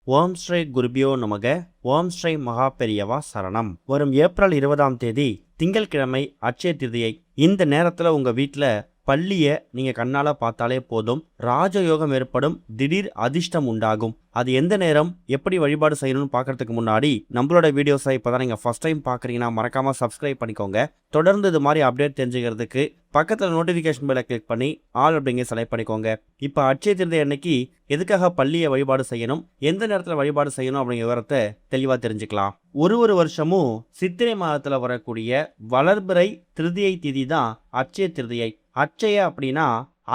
ஓம் ஸ்ரீ குருபியோ நமக. ஓம் ஸ்ரீ மகா பெரியவா சரணம். வரும் ஏப்ரல் 20ஆம் தேதி திங்கட்கிழமை அட்சய திருதியை. இந்த நேரத்தில் உங்கள் வீட்டில் பள்ளியை நீங்கள் கண்ணால் பார்த்தாலே போதும், ராஜயோகம் ஏற்படும், திடீர் அதிர்ஷ்டம் உண்டாகும். அது எந்த நேரம், எப்படி வழிபாடு செய்யணும்னு பார்க்கறதுக்கு முன்னாடி நம்மளோட வீடியோஸை இப்போ தான் நீங்கள் ஃபஸ்ட் டைம் பார்க்குறீங்கன்னா மறக்காமல் சப்ஸ்கிரைப் பண்ணிக்கோங்க. தொடர்ந்து இது மாதிரி அப்டேட் தெரிஞ்சுக்கிறதுக்கு பக்கத்தில் நோட்டிஃபிகேஷன் பெல்லை கிளிக் பண்ணி ஆல் அப்படிங்க செலக்ட் பண்ணிக்கோங்க. இப்போ அட்சய திருதி அன்னைக்கு எதுக்காக பள்ளியை வழிபாடு செய்யணும், எந்த நேரத்தில் வழிபாடு செய்யணும் அப்படிங்கிற விவரத்தை தெளிவாக தெரிஞ்சுக்கலாம். ஒரு வருஷமும் சித்திரை மாதத்தில் வரக்கூடிய வளர்பிறை திருதியை திதி தான் அட்சய திருதியை. அட்சய அப்படின்னா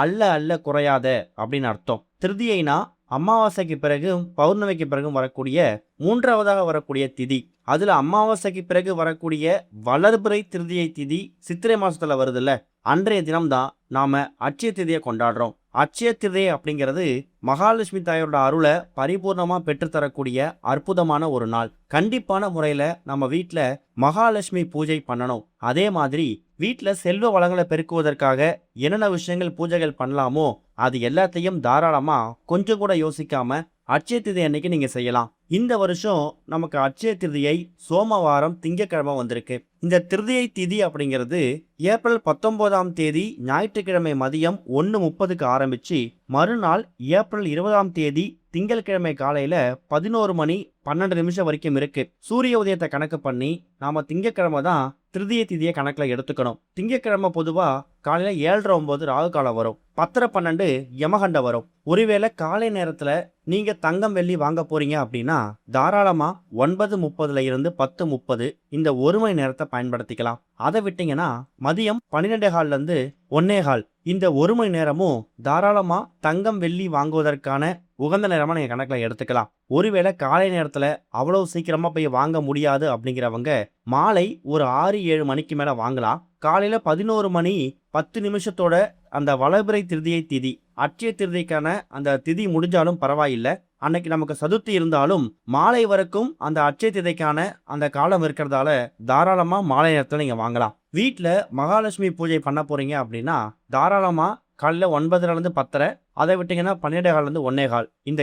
அல்ல குறையாத அப்படின்னு அர்த்தம். திருதியைனா அமாவாசைக்கு பிறகு பௌர்ணமிக்கு பிறகு வரக்கூடிய மூன்றாவதாக வரக்கூடிய திதி. அதுல அமாவாசைக்கு பிறகு வரக்கூடிய வளர்பிறை திருதியை திதி சித்திரை மாசத்துல வருதுல்ல, அன்றைய தினம்தான் நாம அட்சய திதியை கொண்டாடுறோம். அட்சய திருதியை அப்படிங்கிறது மகாலட்சுமி தாயோட அருளை பரிபூர்ணமா பெற்றுத்தரக்கூடிய அற்புதமான ஒரு நாள். கண்டிப்பான முறையில நம்ம வீட்டில் மகாலட்சுமி பூஜை பண்ணணும். அதே மாதிரி வீட்டில் செல்வ வளங்களை பெருக்குவதற்காக என்னென்ன விஷயங்கள் பூஜைகள் பண்ணலாமோ அது எல்லாத்தையும் தாராளமா கொஞ்சம் கூட யோசிக்காம அட்சய திருதி அன்னைக்கு நீங்க செய்யலாம். இந்த வருஷம் நமக்கு அட்சய திருதியை சோமவாரம் திங்கக்கிழமை வந்திருக்கு. இந்த திருதியை திதி அப்படிங்கிறது ஏப்ரல் 19ஆம் தேதி ஞாயிற்றுக்கிழமை மதியம் 1:30க்கு ஆரம்பிச்சு மறுநாள் ஏப்ரல் 20ஆம் தேதி திங்கட்கிழமை காலையில 11 மணி 12 நிமிஷம் வரைக்கும் இருக்கு. சூரிய உதயத்தை கணக்கு பண்ணி நாம திங்கக்கிழமை தான் திருதியை திதியை கணக்கில் எடுத்துக்கணும். திங்கக்கிழமை பொதுவா காலையில 7:09 ராகு காலம் வரும், 10:12 யமகண்டம் வரும். ஒருவேளை காலை நேரத்துல நீங்க தங்கம் வெள்ளி வாங்க போறீங்க அப்படின்னா தாராளமா 9:30 இருந்து 10:30 இந்த 1 மணி நேரத்தை பயன்படுத்திக்கலாம். அதை விட்டீங்கன்னா மதியம் 12:15 இருந்து 1:15 இந்த 1 மணி நேரமும் தாராளமா தங்கம் வெள்ளி வாங்குவதற்கான உகந்த நேரமா நீங்க கணக்கில் எடுத்துக்கலாம். ஒருவேளை காலை நேரத்துல அவ்வளவு சீக்கிரமா போய் வாங்க முடியாது அப்படிங்கிறவங்க மாலை ஒரு 6-7 மணிக்கு மேல வாங்கலாம். காலையில 11 மணி 10 நிமிஷத்தோட அந்த வளர்பிறை திருதியை திதி அட்சய திருதிக்கான அந்த திதி முடிஞ்சாலும் பரவாயில்லை. அன்னைக்கு நமக்கு சதுர்த்தி இருந்தாலும் மாலை வரைக்கும் அந்த அட்சய திதிக்கான அந்த காலம் இருக்கிறதால தாராளமா மாலை நேரத்துல நீங்க வாங்கலாம். வீட்டில் மகாலட்சுமி பூஜை பண்ண போறீங்க அப்படின்னா தாராளமா காலையில் 9:30 10:30, அதை விட்டீங்கன்னா 12:15 1:15 இந்த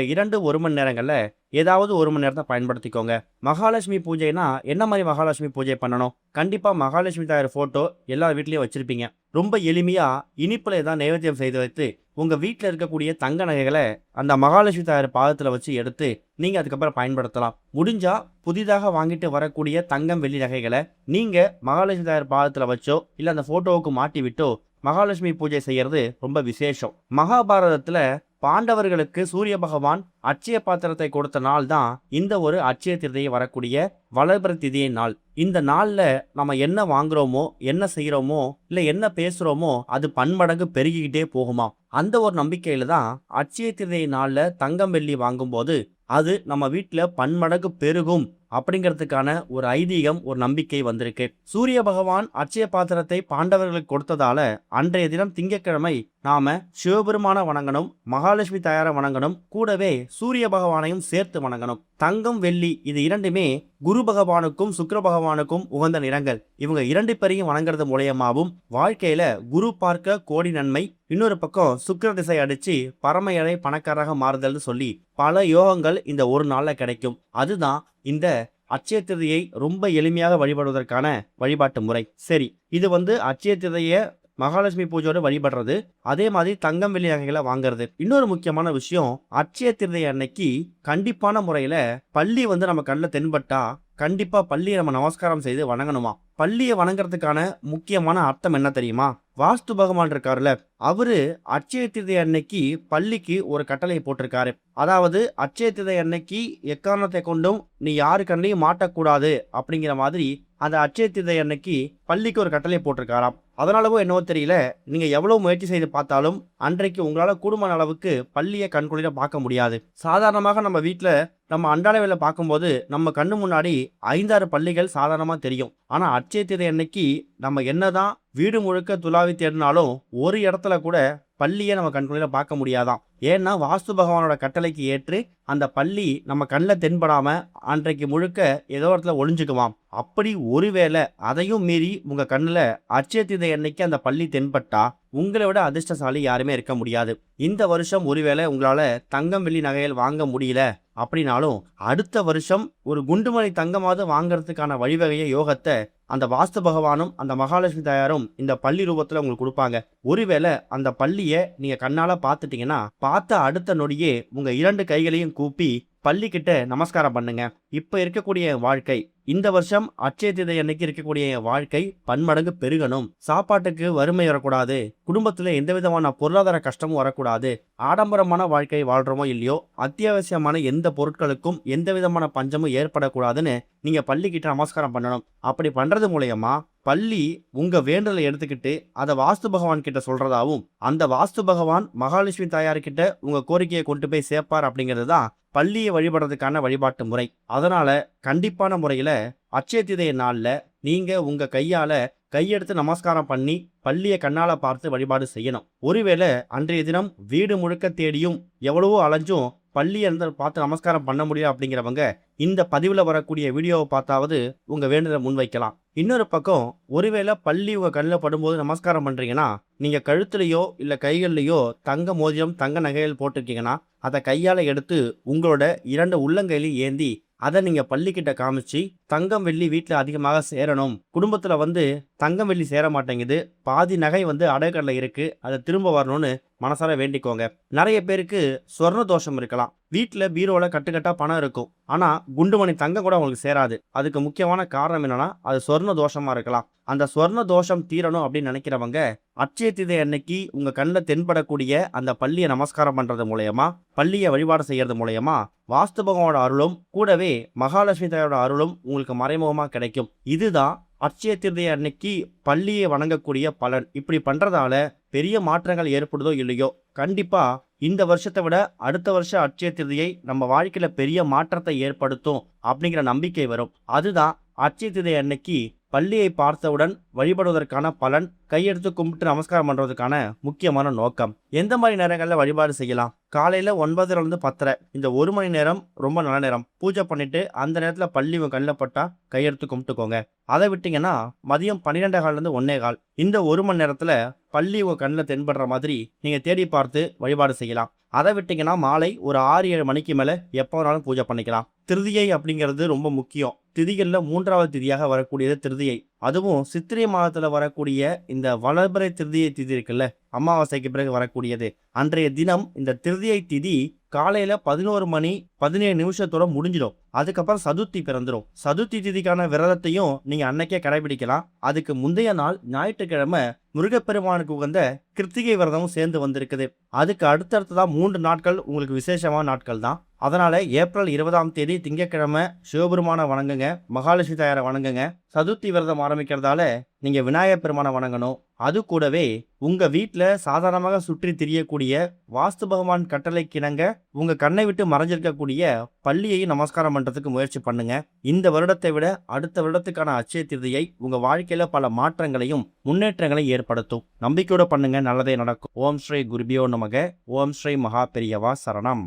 1 மணி நேரங்கள்ல ஏதாவது 1 மணி நேரத்தை பயன்படுத்திக்கோங்க. மகாலட்சுமி பூஜைனா என்ன மாதிரி மகாலட்சுமி பூஜை பண்ணணும்? கண்டிப்பா மகாலட்சுமி தாயார் போட்டோ எல்லா வீட்லயும் வச்சிருப்பீங்க. ரொம்ப எளிமையா இனிப்புல ஏதாவது நைவேத்தியம் செய்து வைத்து உங்க வீட்டில் இருக்கக்கூடிய தங்க நகைகளை அந்த மகாலட்சுமி தாயார் பாதத்துல வச்சு எடுத்து நீங்க அதுக்கப்புறம் பயன்படுத்தலாம். முடிஞ்சா புதிதாக வாங்கிட்டு வரக்கூடிய தங்கம் வெள்ளி நகைகளை நீங்க மகாலட்சுமி தாயார் பாதத்துல வச்சோ இல்ல அந்த போட்டோவுக்கு மாட்டி விட்டோ மகாலட்சுமி பூஜை செய்யறது ரொம்ப விசேஷம். மகாபாரதத்துல பாண்டவர்களுக்கு சூரிய பகவான் அட்சய பாத்திரத்தை கொடுத்த நாள் தான் இந்த ஒரு அட்சய திருதியை வரக்கூடிய வளர்பிறை திதியை நாள். இந்த நாள்ல நம்ம என்ன வாங்குறோமோ என்ன செய்யறோமோ இல்ல என்ன பேசுறோமோ அது பன்மடங்கு பெருகிக்கிட்டே போகுமா. அந்த ஒரு நம்பிக்கையில தான் அட்சய திருதியை நாள்ல தங்கம் வெள்ளி வாங்கும் போது அது நம்ம வீட்டுல பன்மடங்கு பெருகும் அப்படிங்கிறதுக்கான ஒரு ஐதீகம், ஒரு நம்பிக்கை வந்திருக்கு. சூரிய பகவான் அட்சய பாத்திரத்தை பாண்டவர்களுக்கு கொடுத்ததால அன்றைய தினம் திங்கட்கிழமை நாம சிவபெருமான வணங்கணும், மகாலட்சுமி தாயாரை வணங்கணும், கூடவே சூரிய பகவானையும் சேர்த்து வணங்கணும். தங்கம் வெள்ளி இது இரண்டுமே குரு பகவானுக்கும் சுக்கிர பகவானுக்கும் உகந்த நிறங்கள். இவங்க 2 பேரையும் வணங்குறது மூலயமாவும் வாழ்க்கையில குரு பார்க்க கோடி நன்மை, இன்னொரு பக்கம் சுக்கிர திசை அடிச்சு பரம ஏழை பணக்காரராக மாறுதல்னு சொல்லி பல யோகங்கள் இந்த ஒரு நாள்ல கிடைக்கும். அதுதான் இந்த அட்சய திருதியை ரொம்ப எளிமையாக வழிபடுவதற்கான வழிபாட்டு முறை. சரி, இது அட்சய திருதியை மகாலட்சுமி பூஜையோட வழிபடுறது, அதே மாதிரி தங்கம் வெள்ளி நகைகளை வாங்குறது. இன்னொரு முக்கியமான விஷயம், அட்சய திருதியை அன்னைக்கு கண்டிப்பான முறையில பள்ளி நம்ம கண்ணில் தென்பட்டா கண்டிப்பா பள்ளியை நம்ம நமஸ்காரம் செய்து வணங்கணுமா. பள்ளியை வணங்குறதுக்கான முக்கியமான அர்த்தம் என்ன தெரியுமா? வாஸ்து பகவான் இருக்காருல்ல, அவரு அட்சய திருதியை அன்னைக்கு பள்ளிக்கு ஒரு கட்டளை போட்டிருக்காரு. அதாவது அட்சய திருதியை அன்னைக்கு எக்காரணத்தை கொண்டும் நீ யாரு கண்ணையும் மாட்டக்கூடாது அப்படிங்கிற மாதிரி அந்த அட்சய திருதியை அன்னைக்கு பள்ளிக்கு ஒரு கட்டளை போட்டிருக்காராம். அதனாலவோ என்னவோ தெரியல, நீங்க எவ்வளவு முயற்சி செய்து பார்த்தாலும் அன்றைக்கு உங்களால கூடுமான அளவுக்கு பள்ளியை கண்குளிர பார்க்க முடியாது. சாதாரணமாக நம்ம வீட்டுல நம்ம அன்றாட வேலை பார்க்கும்போது நம்ம கண்ணு முன்னாடி 5-6 பள்ளிகள் சாதாரணமா தெரியும். ஆனா அட்சய திருதியை அன்னைக்கு நம்ம என்னதான் வீடு முழுக்க துளாவி தேடினாலும் ஒரு இடத்துல கூட பள்ளியை நம்ம கண்குளிர பார்க்க முடியாதான். ஏன்னா வாஸ்து பகவானோட கட்டளைக்கு ஏற்று அந்த பள்ளி நம்ம கண்ணில் தென்படாம அன்றைக்கு முழுக்க ஏதோ இடத்துல ஒளிஞ்சுக்குவாம். அப்படி ஒருவேளை அதையும் மீறி உங்க கண்ணுல அட்சய தீதை அன்னைக்கு அந்த பள்ளி தென்பட்டா உங்களை விட அதிர்ஷ்டசாலி யாருமே இருக்க முடியாது. இந்த வருஷம் ஒருவேளை உங்களால தங்கம் வெள்ளி நகைகள் வாங்க முடியல அப்படின்னாலும் அடுத்த வருஷம் ஒரு குண்டுமணி தங்கமாவது வாங்கறதுக்கான வழிவகைய யோகத்தை அந்த வாஸ்து பகவானும் அந்த மகாலட்சுமி தாயாரும் இந்த பள்ளி ரூபத்துல உங்களுக்கு கொடுப்பாங்க. ஒருவேளை அந்த பள்ளியை நீங்க கண்ணால பார்த்துட்டீங்கன்னா பார்த்த அடுத்த நொடியே உங்க 2 கைகளையும் கூப்பி பள்ளிக்கிட்ட நமஸ்காரம் பண்ணுங்க. இப்ப இருக்கக்கூடிய வாழ்க்கை, இந்த வருஷம் அட்சய தீதை அன்னைக்கு இருக்கக்கூடிய வாழ்க்கை பன்மடங்கு பெருகணும். சாப்பாட்டுக்கு வறுமை வரக்கூடாது, குடும்பத்துல எந்த விதமான பொருளாதார கஷ்டமும் வரக்கூடாது, ஆடம்பரமான வாழ்க்கை வாழ்றோமோ இல்லையோ அத்தியாவசியமான எந்த பொருட்களுக்கும் எந்த விதமான பஞ்சமும் ஏற்படக்கூடாதுன்னு நீங்க பள்ளிக்கிட்ட நமஸ்காரம் பண்ணணும். அப்படி பண்றது மூலயமா பள்ளி உங்க வேண்டுதலை எடுத்துக்கிட்டு அதை வாஸ்து பகவான் கிட்ட சொல்றதாவும் அந்த வாஸ்து பகவான் மகாலட்சுமி தாயார்கிட்ட உங்க கோரிக்கையை கொண்டு போய் சேர்ப்பார் அப்படிங்கிறது தான் பள்ளியை வழிபடுறதுக்கான வழிபாட்டு முறை. அதனால கண்டிப்பான முறையில அட்சய தீதை நாள்ல நீங்க உங்க கையால கையெடுத்து நமஸ்காரம் பண்ணி பள்ளியை கண்ணால பார்த்து வழிபாடு செய்யணும். ஒருவேளை அன்றைய தினம் வீடு முழுக்க தேடியும் எவ்வளவோ அலைஞ்சும் பள்ளியை பார்த்து நமஸ்காரம் பண்ண முடியும் அப்படிங்கிறவங்க இந்த பதிவுல வரக்கூடிய வீடியோவை பார்த்தாவது உங்க வேண்டுதலை முன்வைக்கலாம். இன்னொரு பக்கம் ஒருவேளை பள்ளி உங்க கண்ணில் படும்போது நமஸ்காரம் பண்றீங்கன்னா நீங்க கழுத்துலையோ இல்ல கைகள்லையோ தங்க மோதிரம் தங்க நகைகள் போட்டிருக்கீங்கன்னா அதை கையால எடுத்து உங்களோட 2 உள்ளங்கையிலையும் ஏந்தி அதை நீங்க பள்ளிக்கிட்ட காமிச்சு தங்கம் வெள்ளி வீட்டில் அதிகமாக சேரணும், குடும்பத்துல தங்கம் வெள்ளி சேர மாட்டேங்குது, பாதி நகை அடகடல இருக்கு, அதை திரும்ப வரணும்னு மனசார வேண்டிக்கோங்க. நிறைய பேருக்கு சொர்ண தோஷம் இருக்கலாம். வீட்டில் பீரோல கட்டுக்கட்டா பணம் இருக்கும், ஆனா குண்டுமணி தங்கம் கூட உங்களுக்கு சேராது. அதுக்கு முக்கியமான காரணம் என்னன்னா அது சொர்ண தோஷமா இருக்கலாம். அந்த சொர்ண தோஷம் தீரணும் அப்படின்னு நினைக்கிறவங்க அட்சய தீதை அன்னைக்கு உங்க கண்ணில் தென்படக்கூடிய அந்த பள்ளியை நமஸ்காரம் பண்றது மூலயமா, பள்ளியை வழிபாடு செய்யறது மூலயமா வாஸ்து பகவானோட அருளும் கூடவே மகாலட்சுமி தாயோட அருளும் உங்களுக்கு மறைமுகமா கிடைக்கும். இதுதான் அட்சய தீதை அன்னைக்கு பள்ளியை வணங்கக்கூடிய பலன். இப்படி பண்றதால பெரிய மாற்றங்கள் ஏற்படுதோ இல்லையோ கண்டிப்பா இந்த வருஷத்தை விட அடுத்த வருஷம் அட்சய தீதையை நம்ம வாழ்க்கையில பெரிய மாற்றத்தை ஏற்படுத்தும் அப்படிங்கிற நம்பிக்கை வரும். அதுதான் அட்சய தீதை அன்னைக்கு பள்ளியை பார்த்தவுடன் வழிபடுவதற்கான பலன், கையெடுத்து கும்பிட்டு நமஸ்காரம் பண்றதுக்கான முக்கியமான நோக்கம். எந்த மாதிரி நேரங்களில் வழிபாடு செய்யலாம்? காலையில 9லிருந்து 10:30 இந்த 1 மணி நேரம் ரொம்ப நல்ல நேரம். பூஜை பண்ணிட்டு அந்த நேரத்தில் பள்ளி உங்க கண்ணில் பட்டா கையெடுத்து கும்பிட்டுக்கோங்க. அதை விட்டீங்கன்னா மதியம் 12:15 1:15 இந்த 1 மணி நேரத்துல பள்ளி உங்க கண்ணில் தென்படுற மாதிரி நீங்க தேடி பார்த்து வழிபாடு செய்யலாம். அதை விட்டீங்கன்னா மாலை ஒரு 6-7 மணிக்கு மேல எப்போ வேணாலும் பூஜை பண்ணிக்கலாம். திருதியை அப்படிங்கிறது ரொம்ப முக்கியம். திதிகளில் 3வது திதியாக வரக்கூடியது திருதியை. அதுவும் சித்திரை மாதத்துல வரக்கூடிய இந்த வளர்பிறை திருதியை திதி இருக்குல்ல, அமாவாசைக்கு பிறகு வரக்கூடியது. அன்றைய தினம் இந்த திருதியை திதி காலையில 11 மணி 17 நிமிஷத்தோட முடிஞ்சிடும். அதுக்கப்புறம் சதுர்த்தி பிறந்துடும். சதுர்த்தி திதிக்கான விரதத்தையும் நீங்க அன்னைக்கே கடைபிடிக்கலாம். அதுக்கு முந்தைய நாள் ஞாயிற்றுக்கிழமை முருகப்பெருமானுக்கு உகந்த கிருத்திகை விரதமும் சேர்ந்து வந்திருக்குது. அதுக்கு அடுத்தடுத்ததான் 3 நாட்கள் உங்களுக்கு விசேஷமான நாட்கள் தான். அதனால ஏப்ரல் 20ஆம் தேதி திங்கட்கிழமை சிவபெருமான வணங்குங்க, மகாலட்சுமி தாயாரை வணங்குங்க. சதுர்த்தி விரதம் ஆரம்பிக்கிறதால நீங்க விநாயகர் பெருமானை வணங்கணும். அது கூடவே உங்க வீட்டுல சாதாரணமாக சுற்றி திரியக்கூடிய வாஸ்து பகவான் கட்டளை கிணங்க உங்க கண்ணை விட்டு மறைஞ்சிருக்கக்கூடிய பள்ளியையும் நமஸ்காரம் பண்றதுக்கு முயற்சி பண்ணுங்க. இந்த வருடத்தை விட அடுத்த வருடத்துக்கான அட்சய தீதையை உங்க வாழ்க்கையில பல மாற்றங்களையும் முன்னேற்றங்களையும் ஏற்படுத்தும். நம்பிக்கையோட பண்ணுங்க, நல்லதே நடக்கும். ஓம் ஸ்ரீ குருபியோ நமக. ஓம் ஸ்ரீ மகா பெரியவா சரணம்.